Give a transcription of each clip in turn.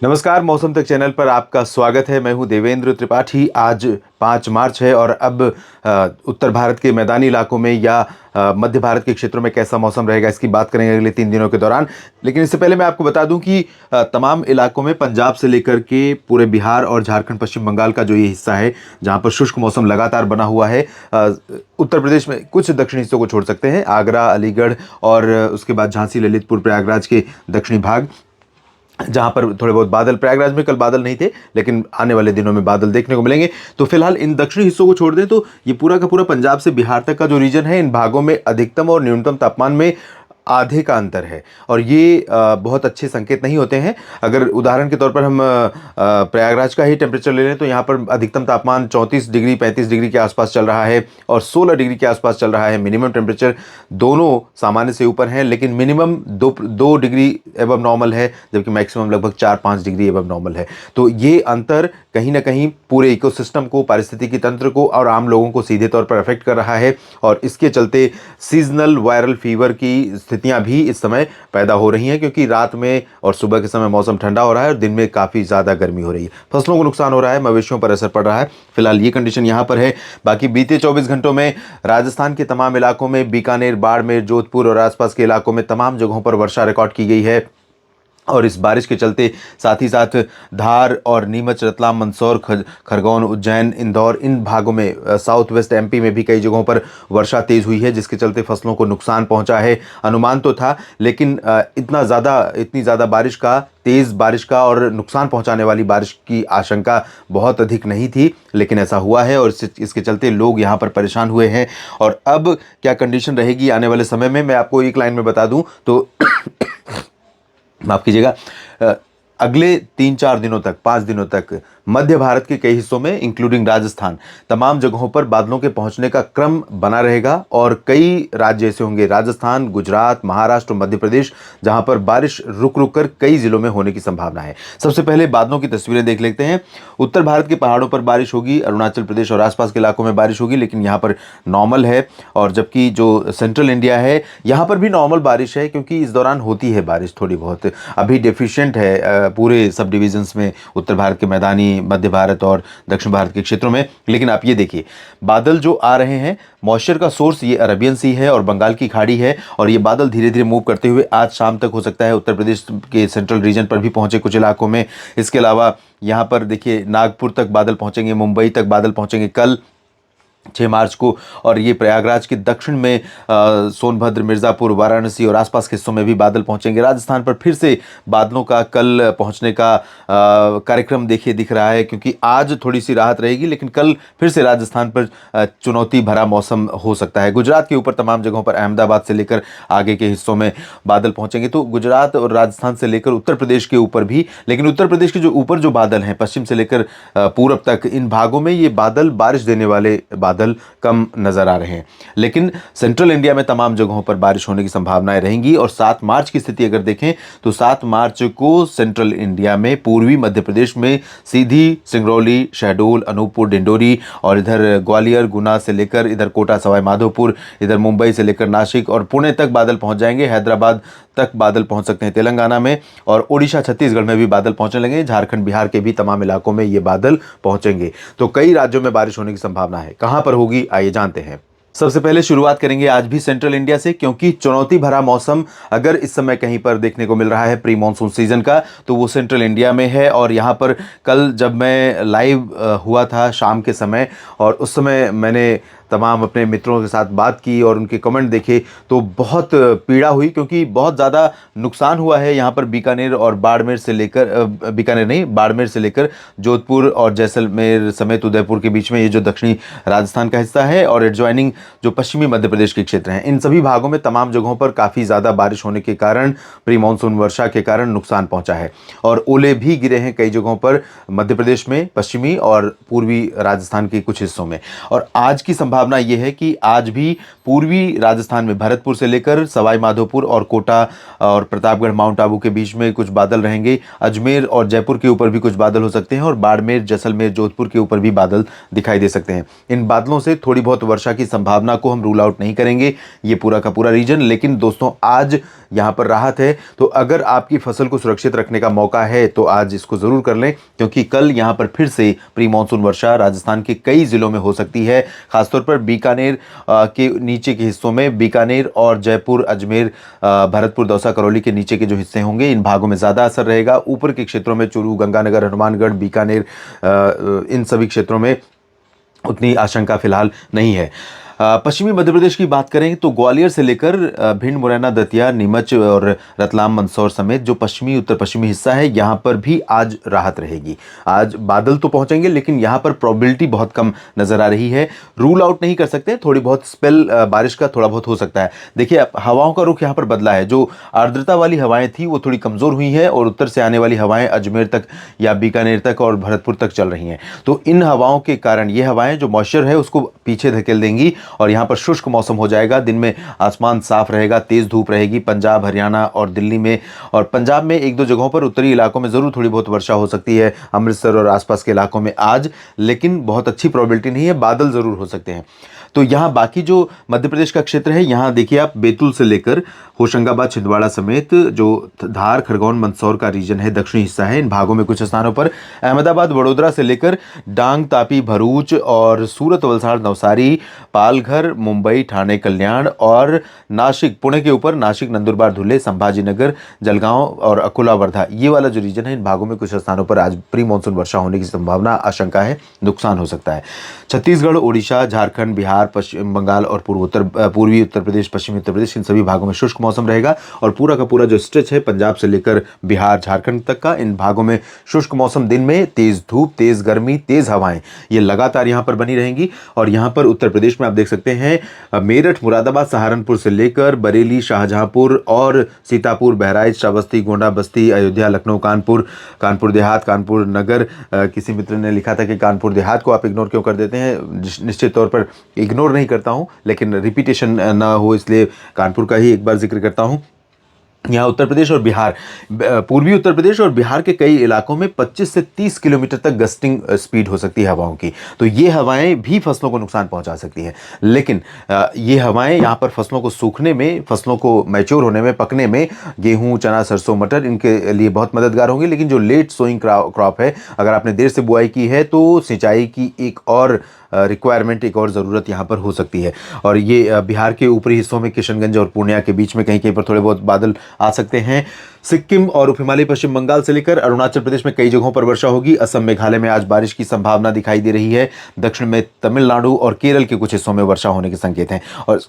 नमस्कार, मौसम तक चैनल पर आपका स्वागत है। मैं हूं देवेंद्र त्रिपाठी। आज 5 मार्च है और अब उत्तर भारत के मैदानी इलाकों में या मध्य भारत के क्षेत्रों में कैसा मौसम रहेगा इसकी बात करेंगे अगले 3 दिनों के दौरान। लेकिन इससे पहले मैं आपको बता दूं कि तमाम इलाकों में पंजाब से लेकर के पूरे बिहार और झारखंड पश्चिम बंगाल का जो ये हिस्सा है जहां पर शुष्क मौसम लगातार बना हुआ है। उत्तर प्रदेश में कुछ दक्षिणी हिस्सों को छोड़ सकते हैं, आगरा, अलीगढ़ और उसके बाद झांसी, ललितपुर, प्रयागराज के दक्षिणी भाग, जहां पर थोड़े बहुत बादल। प्रयागराज में कल बादल नहीं थे लेकिन आने वाले दिनों में बादल देखने को मिलेंगे। तो फिलहाल इन दक्षिणी हिस्सों को छोड़ दें तो ये पूरा का पूरा पंजाब से बिहार तक का जो रीजन है, इन भागों में अधिकतम और न्यूनतम तापमान में आधे का अंतर है और ये बहुत अच्छे संकेत नहीं होते हैं। अगर उदाहरण के तौर पर हम प्रयागराज का ही टेम्परेचर ले लें तो यहाँ पर अधिकतम तापमान 34 डिग्री 35 डिग्री के आसपास चल रहा है और 16 डिग्री के आसपास चल रहा है। मिनिमम टेम्परेचर दोनों सामान्य से ऊपर हैं, लेकिन मिनिमम 2 डिग्री एबव नॉर्मल है जबकि मैक्सिमम लगभग 4-5 डिग्री एबव नॉर्मल है। तो ये अंतर कहीं ना कहीं पूरे इकोसिस्टम को, पारिस्थितिकी तंत्र को और आम लोगों को सीधे तौर पर अफेक्ट कर रहा है और इसके चलते सीजनल वायरल फीवर की स्थितियां भी इस समय पैदा हो रही हैं, क्योंकि रात में और सुबह के समय मौसम ठंडा हो रहा है और दिन में काफ़ी ज़्यादा गर्मी हो रही है। फसलों को नुकसान हो रहा है, मवेशियों पर असर पड़ रहा है। फिलहाल ये कंडीशन यहाँ पर है। बाकी बीते 24 घंटों में राजस्थान के तमाम इलाकों में, बीकानेर, बाड़मेर, जोधपुर और आसपास के इलाकों में तमाम जगहों पर वर्षा रिकॉर्ड की गई है और इस बारिश के चलते साथ ही साथ धार और नीमच, रतलाम, मंदसौर, खरगोन, उज्जैन, इंदौर, इन भागों में साउथ वेस्ट एमपी में भी कई जगहों पर वर्षा तेज़ हुई है, जिसके चलते फसलों को नुकसान पहुंचा है। अनुमान तो था लेकिन इतनी ज़्यादा बारिश का, तेज़ बारिश का और नुकसान पहुंचाने वाली बारिश की आशंका बहुत अधिक नहीं थी, लेकिन ऐसा हुआ है और इसके चलते लोग यहां पर परेशान हुए हैं। और अब क्या कंडीशन रहेगी आने वाले समय में, मैं आपको एक लाइन में बता दूं तो माफ कीजिएगा, अगले 3-4 दिनों तक, 5 दिनों तक मध्य भारत के कई हिस्सों में इंक्लूडिंग राजस्थान, तमाम जगहों पर बादलों के पहुंचने का क्रम बना रहेगा और कई राज्य ऐसे होंगे, राजस्थान, गुजरात, महाराष्ट्र, मध्य प्रदेश, जहां पर बारिश रुक रुक कर कई जिलों में होने की संभावना है। सबसे पहले बादलों की तस्वीरें देख लेते हैं। उत्तर भारत के पहाड़ों पर बारिश होगी, अरुणाचल प्रदेश और आसपास के इलाकों में बारिश होगी, लेकिन यहाँ पर नॉर्मल है। और जबकि जो सेंट्रल इंडिया है यहाँ पर भी नॉर्मल बारिश है, क्योंकि इस दौरान होती है बारिश थोड़ी बहुत। अभी डेफिशिएंट है पूरे सब डिविजन्स में, उत्तर भारत के मैदानी, मध्य भारत और दक्षिण भारत के क्षेत्रों में। लेकिन आप ये देखिए, बादल जो आ रहे हैं, मॉइस्चर का सोर्स ये अरबियन सी है और बंगाल की खाड़ी है और ये बादल धीरे धीरे मूव करते हुए आज शाम तक हो सकता है उत्तर प्रदेश के सेंट्रल रीजन पर भी पहुंचे कुछ इलाकों में। इसके अलावा यहाँ पर देखिए, नागपुर तक बादल पहुंचेंगे, मुंबई तक बादल पहुंचेंगे कल 6 मार्च को। और ये प्रयागराज के दक्षिण में सोनभद्र, मिर्ज़ापुर, वाराणसी और आसपास के हिस्सों में भी बादल पहुंचेंगे। राजस्थान पर फिर से बादलों का कल पहुंचने का कार्यक्रम देखिए दिख रहा है, क्योंकि आज थोड़ी सी राहत रहेगी लेकिन कल फिर से राजस्थान पर चुनौती भरा मौसम हो सकता है। गुजरात के ऊपर तमाम जगहों पर, अहमदाबाद से लेकर आगे के हिस्सों में बादल पहुंचेंगे। तो गुजरात और राजस्थान से लेकर उत्तर प्रदेश के ऊपर भी, लेकिन उत्तर प्रदेश के जो ऊपर जो बादल हैं, पश्चिम से लेकर पूरब तक, इन भागों में ये बादल, बारिश देने वाले बादल कम नजर आ रहे हैं। लेकिन सेंट्रल इंडिया में तमाम जगहों पर बारिश होने की संभावनाएं रहेंगी। और 7 मार्च की स्थिति अगर देखें तो 7 मार्च को सेंट्रल इंडिया में, पूर्वी मध्य प्रदेश में सीधी सिंगरौली, शहडोल, अनूपपुर, डिंडोरी और इधर ग्वालियर, गुना से लेकर इधर कोटा, सवाई माधोपुर, इधर मुंबई से लेकर नासिक और पुणे तक बादल पहुंच जाएंगे। हैदराबाद तक बादल पहुंच सकते हैं तेलंगाना में, और ओडिशा, छत्तीसगढ़ में भी बादल पहुंचने लगे। झारखंड, बिहार के भी तमाम इलाकों में ये बादल पहुंचेंगे। तो कई राज्यों में बारिश होने की संभावना है। कहां पर होगी, आइए जानते हैं। सबसे पहले शुरुआत करेंगे आज भी सेंट्रल इंडिया से, क्योंकि चुनौती भरा मौसम अगर इस समय कहीं पर देखने को मिल रहा है प्री मॉनसून सीजन का, तो वो सेंट्रल इंडिया में है। और यहाँ पर कल जब मैं लाइव हुआ था शाम के समय, और उस समय मैंने तमाम अपने मित्रों के साथ बात की और उनके कमेंट देखे, तो बहुत पीड़ा हुई, क्योंकि बहुत ज़्यादा नुकसान हुआ है यहाँ पर बीकानेर और बाड़मेर से लेकर, बीकानेर नहीं, बाड़मेर से लेकर जोधपुर और जैसलमेर समेत उदयपुर के बीच में ये जो दक्षिणी राजस्थान का हिस्सा है और एडजॉइनिंग जो पश्चिमी मध्य प्रदेश के क्षेत्र हैं, इन सभी भागों में तमाम जगहों पर काफ़ी ज़्यादा बारिश होने के कारण, प्री मानसून वर्षा के कारण नुकसान पहुँचा है और ओले भी गिरे हैं कई जगहों पर मध्य प्रदेश में, पश्चिमी और पूर्वी राजस्थान के कुछ हिस्सों में। और आज की संभावना संभावना ये है कि आज भी पूर्वी राजस्थान में भरतपुर से लेकर सवाई माधोपुर और कोटा और प्रतापगढ़ माउंट आबू के बीच में कुछ बादल रहेंगे। अजमेर और जयपुर के ऊपर भी कुछ बादल हो सकते हैं और बाड़मेर, जैसलमेर, जोधपुर के ऊपर भी बादल दिखाई दे सकते हैं। इन बादलों से थोड़ी बहुत वर्षा की संभावना को हम रूल आउट नहीं करेंगे, ये पूरा का पूरा रीजन। लेकिन दोस्तों, आज यहाँ पर राहत है, तो अगर आपकी फसल को सुरक्षित रखने का मौका है तो आज इसको ज़रूर कर लें, क्योंकि कल यहाँ पर फिर से प्री मानसून वर्षा राजस्थान के कई ज़िलों में हो सकती है। खासतौर पर बीकानेर के नीचे के हिस्सों में, बीकानेर और जयपुर, अजमेर, भरतपुर, दौसा, करौली के नीचे के जो हिस्से होंगे, इन भागों में ज़्यादा असर रहेगा। ऊपर के क्षेत्रों में चूरू, गंगानगर, हनुमानगढ़, बीकानेर, इन सभी क्षेत्रों में उतनी आशंका फिलहाल नहीं है। पश्चिमी मध्य प्रदेश की बात करें तो ग्वालियर से लेकर भिंड, मुरैना, दतिया, नीमच और रतलाम, मंदसौर समेत जो पश्चिमी उत्तर पश्चिमी हिस्सा है, यहाँ पर भी आज राहत रहेगी। आज बादल तो पहुंचेंगे, लेकिन यहाँ पर प्रोबेबिलिटी बहुत कम नजर आ रही है। रूल आउट नहीं कर सकते, थोड़ी बहुत स्पेल बारिश का थोड़ा बहुत हो सकता है। देखिए, हवाओं का रुख यहाँ पर बदला है। जो आर्द्रता वाली हवाएं थी वो थोड़ी कमजोर हुई हैं और उत्तर से आने वाली हवाएं अजमेर तक या बीकानेर तक और भरतपुर तक चल रही हैं। तो इन हवाओं के कारण ये हवाएं जो मॉइस्चर है उसको पीछे धकेल देंगी और यहाँ पर शुष्क मौसम हो जाएगा। दिन में आसमान साफ रहेगा, तेज धूप रहेगी। पंजाब, हरियाणा और दिल्ली में और पंजाब में एक दो जगहों पर उत्तरी इलाकों में जरूर थोड़ी बहुत वर्षा हो सकती है, अमृतसर और आसपास के इलाकों में आज, लेकिन बहुत अच्छी प्रोबेबिलिटी नहीं है। बादल जरूर हो सकते हैं। तो यहाँ बाकी जो मध्य प्रदेश का क्षेत्र है, यहाँ देखिए आप, बैतूल से लेकर होशंगाबाद, छिंदवाड़ा समेत जो धार, खरगोन, मंदसौर का रीजन है, दक्षिणी हिस्सा है, इन भागों में कुछ स्थानों पर, अहमदाबाद, वडोदरा से लेकर डांग, तापी, भरूच और सूरत, वलसाड़, नवसारी, पालघर, मुंबई, ठाणे, कल्याण और नासिक, पुणे के ऊपर नासिक, नंदुरबार, धुले, संभाजीनगर, जलगांव और अकोला, वर्धा, ये वाला जो रीजन है, इन भागों में कुछ स्थानों पर आज प्री मानसून वर्षा होने की संभावना, आशंका है, नुकसान हो सकता है। छत्तीसगढ़, ओडिशा, झारखंड, बिहार, पश्चिम बंगाल और पूर्वी उत्तर प्रदेश, पश्चिमी उत्तर प्रदेश, इन सभी भागों में शुष्क मौसम रहेगा और पूरा का पूरा जो स्ट्रेच है पंजाब से लेकर बिहार, झारखंड तक का, इन भागों में शुष्क मौसम। दिन में तेज धूप, तेज गर्मी, तेज हवाएं, ये लगातार यहाँ पर बनी रहेंगी। और यहाँ पर उत्तर प्रदेश में आप देख सकते हैं, मेरठ, मुरादाबाद, सहारनपुर से लेकर बरेली, शाहजहांपुर और सीतापुर, बहराइच, श्रावस्ती, गोंडा, बस्ती, अयोध्या, लखनऊ, कानपुर, कानपुर देहात, कानपुर नगर, किसी मित्र ने लिखा था कि कानपुर देहात को आप इग्नोर क्यों कर देते हैं। निश्चित तौर पर इग्नोर नहीं करता हूं, लेकिन रिपीटेशन ना हो इसलिए कानपुर का ही एक बार जिक्र करता हूं। यहाँ उत्तर प्रदेश और बिहार, पूर्वी उत्तर प्रदेश और बिहार के कई इलाकों में 25 से 30 किलोमीटर तक गस्टिंग स्पीड हो सकती है हवाओं की। तो ये हवाएं भी फसलों को नुकसान पहुंचा सकती हैं, लेकिन ये हवाएं यहाँ पर फसलों को सूखने में, फसलों को मैच्योर होने में, पकने में, गेहूं, चना, सरसों, मटर, इनके लिए बहुत मददगार होंगे। लेकिन जो लेट सोइंग क्रॉप है, अगर आपने देर से बुआई की है तो सिंचाई की एक और रिक्वायरमेंट, एक और ज़रूरत यहाँ पर हो सकती है। और ये बिहार के ऊपरी हिस्सों में किशनगंज और पूर्णिया के बीच में कहीं कहीं पर थोड़े बहुत बादल आ सकते हैं। सिक्किम और उप हिमालय पश्चिम बंगाल से लेकर अरुणाचल प्रदेश में कई जगहों पर वर्षा होगी। असम, मेघालय में आज बारिश की संभावना दिखाई दे रही है। दक्षिण में तमिलनाडु और केरल के कुछ हिस्सों में वर्षा होने के संकेत हैं। और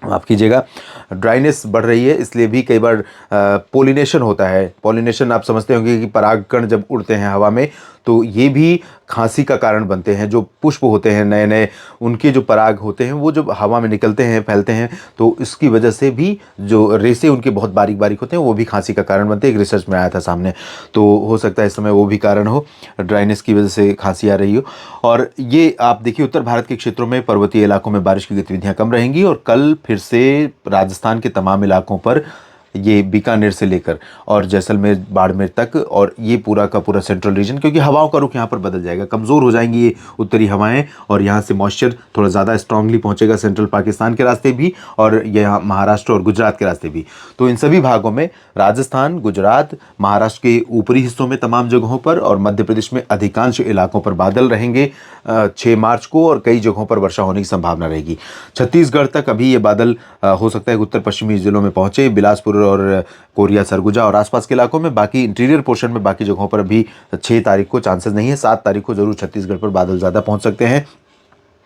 माफ़ कीजिएगा, ड्राइनेस बढ़ रही है, इसलिए भी कई बार पोलिनेशन होता है। पोलिनेशन आप समझते होंगे कि परागकण जब उड़ते हैं हवा में, तो ये भी खांसी का कारण बनते हैं। जो पुष्प होते हैं नए नए, उनके जो पराग होते हैं वो जब हवा में निकलते हैं, फैलते हैं, तो इसकी वजह से भी जो रेसे उनके बहुत बारीक बारीक होते हैं, वो भी खांसी का कारण बनते हैं। एक रिसर्च में आया था सामने, तो हो सकता है इस समय वो भी कारण हो, ड्राइनेस की वजह से खांसी आ रही हो। और ये आप देखिए, उत्तर भारत के क्षेत्रों में, पर्वतीय इलाकों में बारिश की गतिविधियाँ कम रहेंगी और कल फिर से राजस्थान के तमाम इलाकों पर, ये बीकानेर से लेकर और जैसलमेर, बाड़मेर तक, और ये पूरा का पूरा सेंट्रल रीजन, क्योंकि हवाओं का रुख यहाँ पर बदल जाएगा, कमज़ोर हो जाएंगी ये उत्तरी हवाएं और यहाँ से मॉइस्चर थोड़ा ज़्यादा स्ट्रांगली पहुँचेगा सेंट्रल पाकिस्तान के रास्ते भी और यहाँ महाराष्ट्र और गुजरात के रास्ते भी। तो इन सभी भागों में, राजस्थान, गुजरात, महाराष्ट्र के ऊपरी हिस्सों में तमाम जगहों पर और मध्य प्रदेश में अधिकांश इलाकों पर बादल रहेंगे 6 मार्च को, और कई जगहों पर वर्षा होने की संभावना रहेगी। छत्तीसगढ़ तक अभी ये बादल हो सकता है उत्तर पश्चिमी जिलों में पहुँचे, बिलासपुर और कोरिया, सरगुजा और आसपास के इलाकों में। बाकी इंटीरियर पोर्शन में बाकी जगहों पर अभी 6 तारीख को चांसेस नहीं है। 7 तारीख को जरूर छत्तीसगढ़ पर बादल ज़्यादा पहुंच सकते हैं।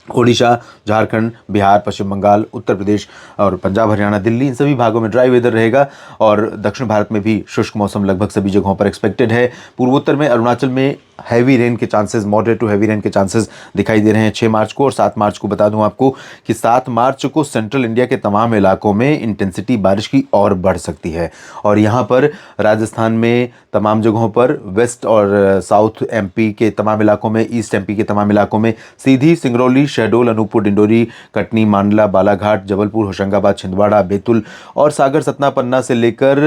ओडिशा, झारखंड, बिहार, पश्चिम बंगाल, उत्तर प्रदेश और पंजाब, हरियाणा, दिल्ली, इन सभी भागों में ड्राई वेदर रहेगा और दक्षिण भारत में भी शुष्क मौसम लगभग सभी जगहों पर एक्सपेक्टेड है। पूर्वोत्तर में, अरुणाचल में हैवी रेन के chances, moderate to heavy rain के चांसेस दिखाई दे रहे हैं 6 मार्च को। और 7 मार्च को बता दूं आपको कि 7 मार्च को सेंट्रल इंडिया के तमाम इलाकों में इंटेंसिटी बारिश की और बढ़ सकती है। और यहाँ पर राजस्थान में तमाम जगहों पर, वेस्ट और साउथ एमपी के तमाम इलाकों में, ईस्ट एमपी के तमाम इलाकों में, सीधी, सिंगरौली, शहडोल, अनूपपुर, डिंडोरी, कटनी, मांडला, बालाघाट, जबलपुर, होशंगाबाद, छिंदवाड़ा, बैतूल और सागर, सतना, पन्ना से लेकर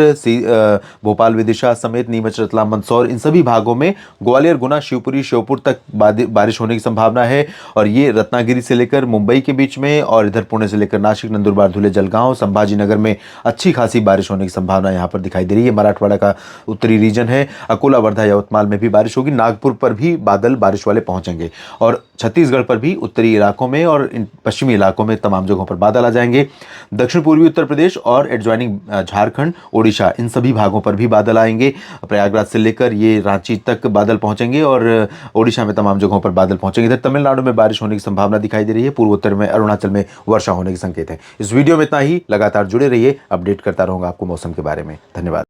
भोपाल, विदिशा समेत नीमच, रतलाम, मंदसौर, इन सभी भागों में, ग्वालियर, गुना, शिवपुरी, श्योपुर तक बारिश होने की संभावना है। और ये रत्नागिरी से लेकर मुंबई के बीच में, और इधर पुणे से लेकर नासिक, नंदुरबार, धुले, जलगांव, संभाजी नगर में अच्छी खासी बारिश होने की संभावना यहां पर दिखाई दे रही है। मराठवाड़ा का उत्तरी रीजन है, अकोला, वर्धा, यवतमाल में भी बारिश होगी। नागपुर पर भी बादल बारिश वाले पहुंचेंगे। और छत्तीसगढ़ पर भी उत्तरी इलाकों में और पश्चिमी इलाकों में तमाम जगहों पर बादल आ जाएंगे। दक्षिण पूर्वी उत्तर प्रदेश और एडजॉइनिंग झारखंड, ओडिशा, इन सभी भागों पर भी बादल आएंगे। प्रयागराज से लेकर ये रांची तक बादल पहुंचेंगे और ओडिशा में तमाम जगहों पर बादल पहुंचेंगे। इधर तमिलनाडु में बारिश होने की संभावना दिखाई दे रही है। पूर्वोत्तर में, अरुणाचल में वर्षा होने के संकेत है। इस वीडियो में इतना ही। लगातार जुड़े रहिए, अपडेट करता रहूंगा आपको मौसम के बारे में। धन्यवाद।